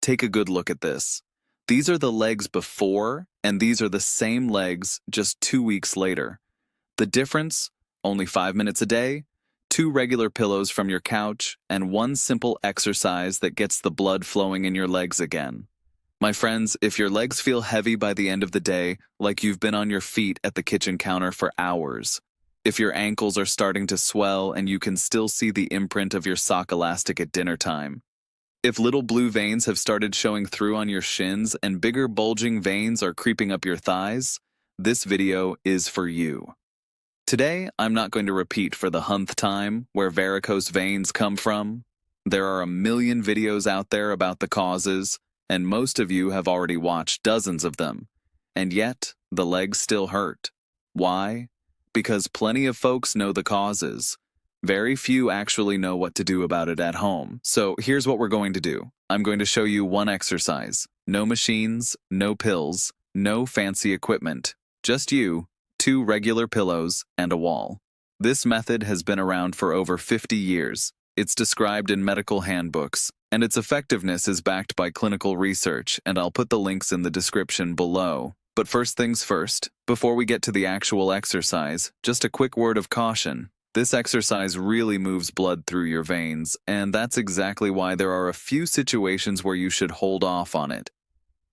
Take a good look at this. These are the legs before, and these are the same legs just 2 weeks later. The difference? Only 5 minutes a day, 2 regular pillows from your couch, and one simple exercise that gets the blood flowing in your legs again. My friends, if your legs feel heavy by the end of the day, like you've been on your feet at the kitchen counter for hours, if your ankles are starting to swell and you can still see the imprint of your sock elastic at dinner time, if little blue veins have started showing through on your shins and bigger bulging veins are creeping up your thighs, this video is for you. Today, I'm not going to repeat for the 100th time where varicose veins come from. There are a million videos out there about the causes, and most of you have already watched dozens of them. And yet, the legs still hurt. Why? Because plenty of folks know the causes. Very few actually know what to do about it at home. So here's what we're going to do. I'm going to show you one exercise. No machines, no pills, no fancy equipment. Just you, 2 regular pillows, and a wall. This method has been around for over 50 years. It's described in medical handbooks, and its effectiveness is backed by clinical research, and I'll put the links in the description below. But first things first, before we get to the actual exercise, just a quick word of caution. This exercise really moves blood through your veins, and that's exactly why there are a few situations where you should hold off on it.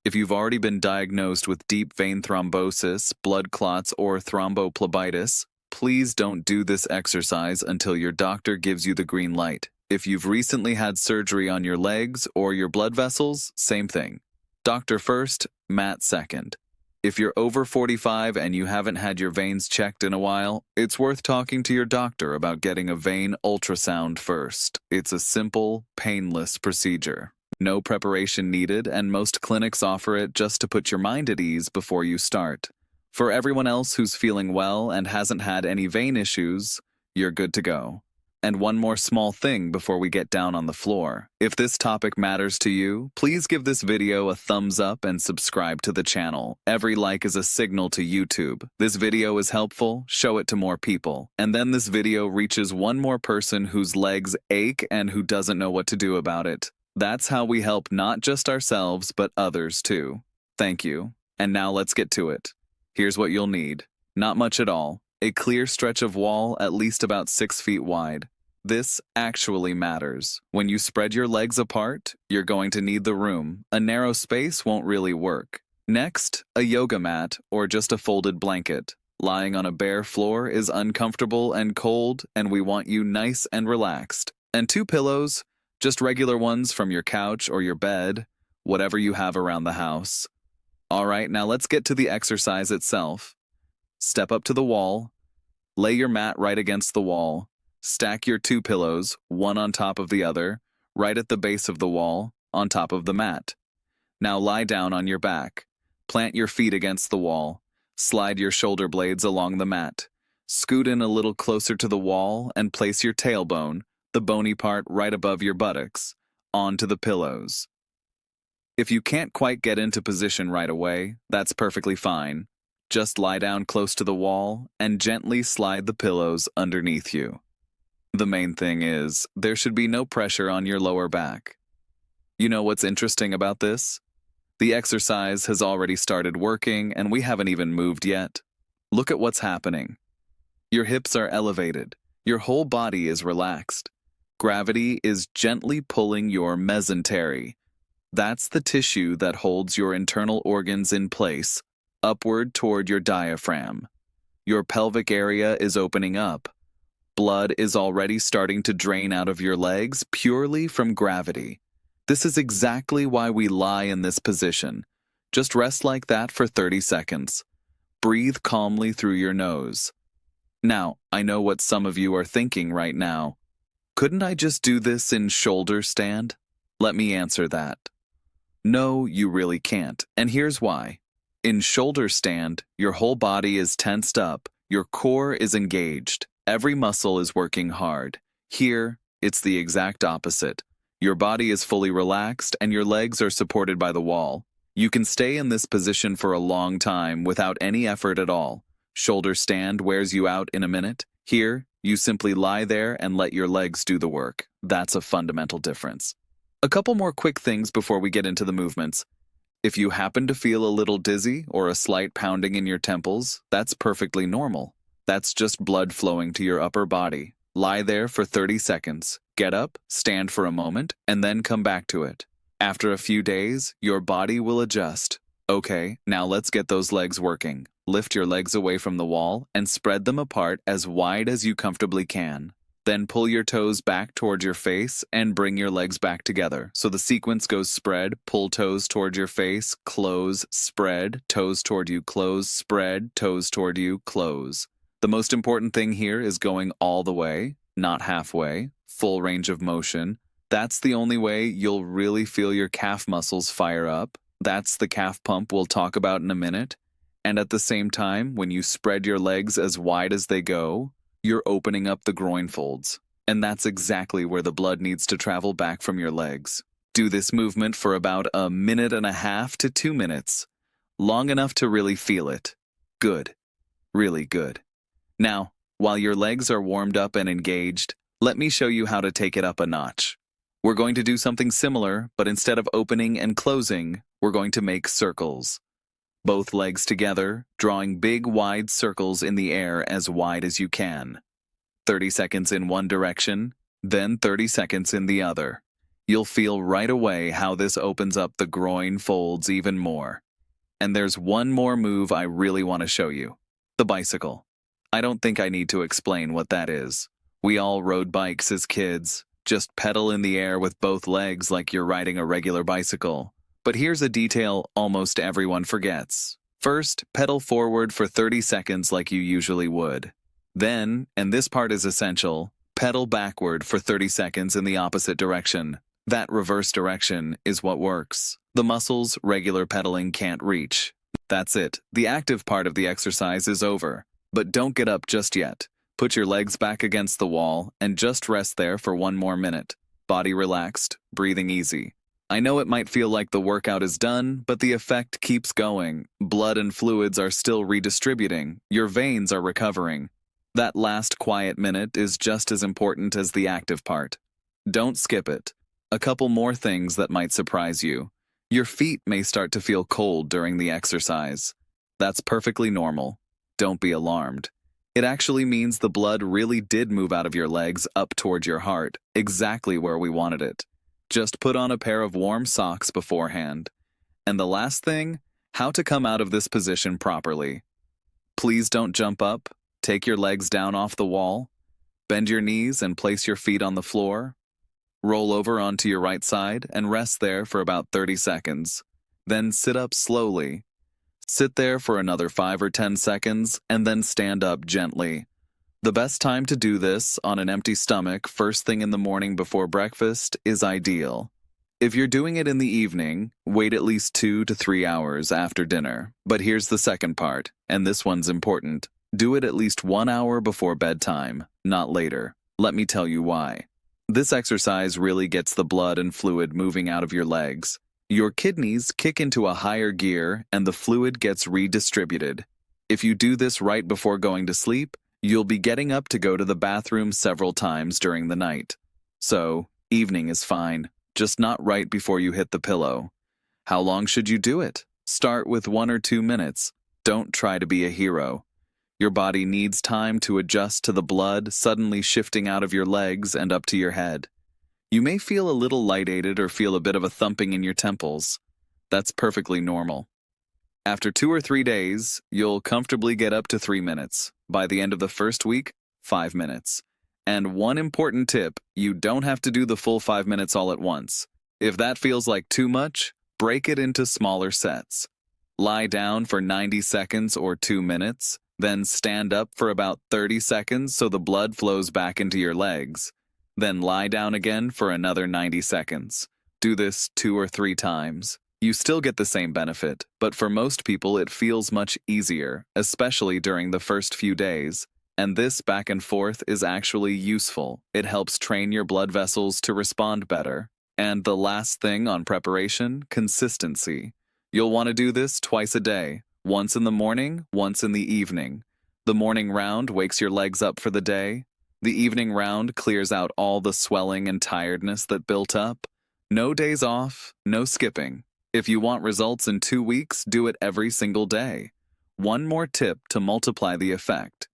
If you've already been diagnosed with deep vein thrombosis, blood clots, or thrombophlebitis, please don't do this exercise until your doctor gives you the green light. If you've recently had surgery on your legs or your blood vessels, same thing. Doctor first, mat second. If you're over 45 and you haven't had your veins checked in a while, it's worth talking to your doctor about getting a vein ultrasound first. It's a simple, painless procedure. No preparation needed, and most clinics offer it just to put your mind at ease before you start. For everyone else who's feeling well and hasn't had any vein issues, you're good to go. And one more small thing before we get down on the floor. If this topic matters to you, please give this video a thumbs up and subscribe to the channel. Every like is a signal to YouTube. This video is helpful, show it to more people. And then this video reaches one more person whose legs ache and who doesn't know what to do about it. That's how we help not just ourselves, but others too. Thank you. And now let's get to it. Here's what you'll need. Not much at all. A clear stretch of wall at least about 6 feet wide. This actually matters. When you spread your legs apart, you're going to need the room. A narrow space won't really work. Next, a yoga mat or just a folded blanket. Lying on a bare floor is uncomfortable and cold, and we want you nice and relaxed. And 2 pillows, just regular ones from your couch or your bed, whatever you have around the house. All right, now let's get to the exercise itself. Step up to the wall, lay your mat right against the wall, stack your 2 pillows, one on top of the other, right at the base of the wall, on top of the mat. Now lie down on your back, plant your feet against the wall, slide your shoulder blades along the mat, scoot in a little closer to the wall and place your tailbone, the bony part right above your buttocks, onto the pillows. If you can't quite get into position right away, that's perfectly fine. Just lie down close to the wall and gently slide the pillows underneath you. The main thing is, there should be no pressure on your lower back. You know what's interesting about this? The exercise has already started working and we haven't even moved yet. Look at what's happening. Your hips are elevated. Your whole body is relaxed. Gravity is gently pulling your mesentery. That's the tissue that holds your internal organs in place, upward toward your diaphragm. Your pelvic area is opening up. Blood is already starting to drain out of your legs purely from gravity. This is exactly why we lie in this position. Just rest like that for 30 seconds. Breathe calmly through your nose. Now, I know what some of you are thinking right now. Couldn't I just do this in shoulder stand? Let me answer that. No, you really can't, and here's why. In shoulder stand, your whole body is tensed up, your core is engaged, every muscle is working hard. Here, it's the exact opposite. Your body is fully relaxed and your legs are supported by the wall. You can stay in this position for a long time without any effort at all. Shoulder stand wears you out in a minute. Here, you simply lie there and let your legs do the work. That's a fundamental difference. A couple more quick things before we get into the movements. If you happen to feel a little dizzy or a slight pounding in your temples, that's perfectly normal. That's just blood flowing to your upper body. Lie there for 30 seconds, get up, stand for a moment, and then come back to it. After a few days, your body will adjust. Okay, now let's get those legs working. Lift your legs away from the wall and spread them apart as wide as you comfortably can. Then pull your toes back towards your face and bring your legs back together. So the sequence goes spread, pull toes toward your face, close, spread, toes toward you, close, spread, toes toward you, close. The most important thing here is going all the way, not halfway, full range of motion. That's the only way you'll really feel your calf muscles fire up. That's the calf pump we'll talk about in a minute. And at the same time, when you spread your legs as wide as they go, you're opening up the groin folds. And that's exactly where the blood needs to travel back from your legs. Do this movement for about 1.5 to 2 minutes. Long enough to really feel it. Good. Really good. Now, while your legs are warmed up and engaged, let me show you how to take it up a notch. We're going to do something similar, but instead of opening and closing, we're going to make circles. Both legs together, drawing big, wide circles in the air as wide as you can. 30 seconds in one direction, then 30 seconds in the other. You'll feel right away how this opens up the groin folds even more. And there's one more move I really want to show you. The bicycle. I don't think I need to explain what that is. We all rode bikes as kids. Just pedal in the air with both legs like you're riding a regular bicycle. But here's a detail almost everyone forgets. First, pedal forward for 30 seconds like you usually would. Then, and this part is essential, pedal backward for 30 seconds in the opposite direction. That reverse direction is what works. The muscles regular pedaling can't reach. That's it. The active part of the exercise is over. But don't get up just yet. Put your legs back against the wall and just rest there for 1 more minute. Body relaxed, breathing easy. I know it might feel like the workout is done, but the effect keeps going. Blood and fluids are still redistributing. Your veins are recovering. That last quiet minute is just as important as the active part. Don't skip it. A couple more things that might surprise you. Your feet may start to feel cold during the exercise. That's perfectly normal. Don't be alarmed. It actually means the blood really did move out of your legs up toward your heart, exactly where we wanted it. Just put on a pair of warm socks beforehand. And the last thing, how to come out of this position properly. Please don't jump up. Take your legs down off the wall. Bend your knees and place your feet on the floor. Roll over onto your right side and rest there for about 30 seconds. Then sit up slowly. Sit there for another 5 or 10 seconds and then stand up gently. The best time to do this on an empty stomach first thing in the morning before breakfast is ideal. If you're doing it in the evening, wait at least 2 to 3 hours after dinner. But here's the second part, and this one's important. Do it at least 1 hour before bedtime, not later. Let me tell you why. This exercise really gets the blood and fluid moving out of your legs. Your kidneys kick into a higher gear and the fluid gets redistributed. If you do this right before going to sleep, you'll be getting up to go to the bathroom several times during the night. So, evening is fine, just not right before you hit the pillow. How long should you do it? Start with 1 or 2 minutes. Don't try to be a hero. Your body needs time to adjust to the blood suddenly shifting out of your legs and up to your head. You may feel a little lightheaded or feel a bit of a thumping in your temples. That's perfectly normal. After 2 or 3 days, you'll comfortably get up to 3 minutes. By the end of the first week, 5 minutes. And one important tip, you don't have to do the full 5 minutes all at once. If that feels like too much, break it into smaller sets. Lie down for 90 seconds or 2 minutes, then stand up for about 30 seconds so the blood flows back into your legs. Then lie down again for another 90 seconds. Do this 2 or 3 times. You still get the same benefit, but for most people it feels much easier, especially during the first few days. And this back and forth is actually useful. It helps train your blood vessels to respond better. And the last thing on preparation, consistency. You'll want to do this twice a day, once in the morning, once in the evening. The morning round wakes your legs up for the day. The evening round clears out all the swelling and tiredness that built up. No days off, no skipping. If you want results in 2 weeks, do it every single day. One more tip to multiply the effect.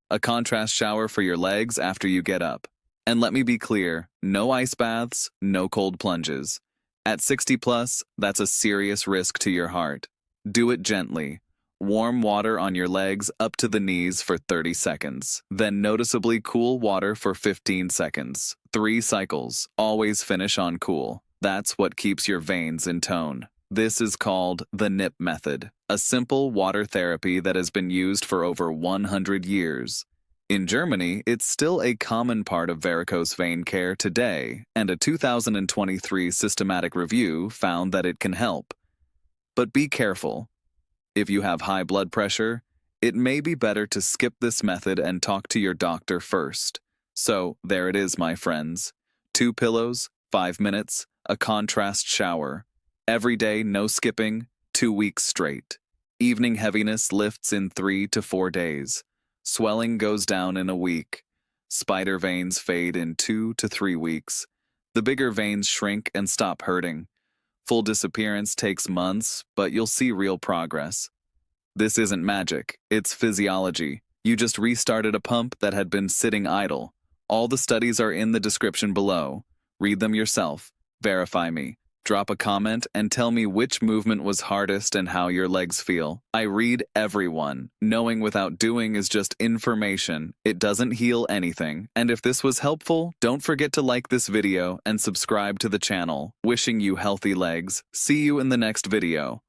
A contrast shower for your legs after you get up. And let me be clear, no ice baths, no cold plunges. At 60 plus, that's a serious risk to your heart. Do it gently. Warm water on your legs up to the knees for 30 seconds. Then noticeably cool water for 15 seconds. 3 cycles. Always finish on cool. That's what keeps your veins in tone. This is called the NIP method, a simple water therapy that has been used for over 100 years. In Germany, it's still a common part of varicose vein care today, and a 2023 systematic review found that it can help. But be careful. If you have high blood pressure, it may be better to skip this method and talk to your doctor first. So, there it is, my friends. 2 pillows, 5 minutes, a contrast shower. Every day, no skipping, 2 weeks straight. Evening heaviness lifts in 3 to 4 days. Swelling goes down in a week. Spider veins fade in 2 to 3 weeks. The bigger veins shrink and stop hurting. Full disappearance takes months, but you'll see real progress. This isn't magic, it's physiology. You just restarted a pump that had been sitting idle. All the studies are in the description below. Read them yourself. Verify me. Drop a comment and tell me which movement was hardest and how your legs feel. I read everyone. Knowing without doing is just information. It doesn't heal anything. And if this was helpful, don't forget to like this video and subscribe to the channel. Wishing you healthy legs. See you in the next video.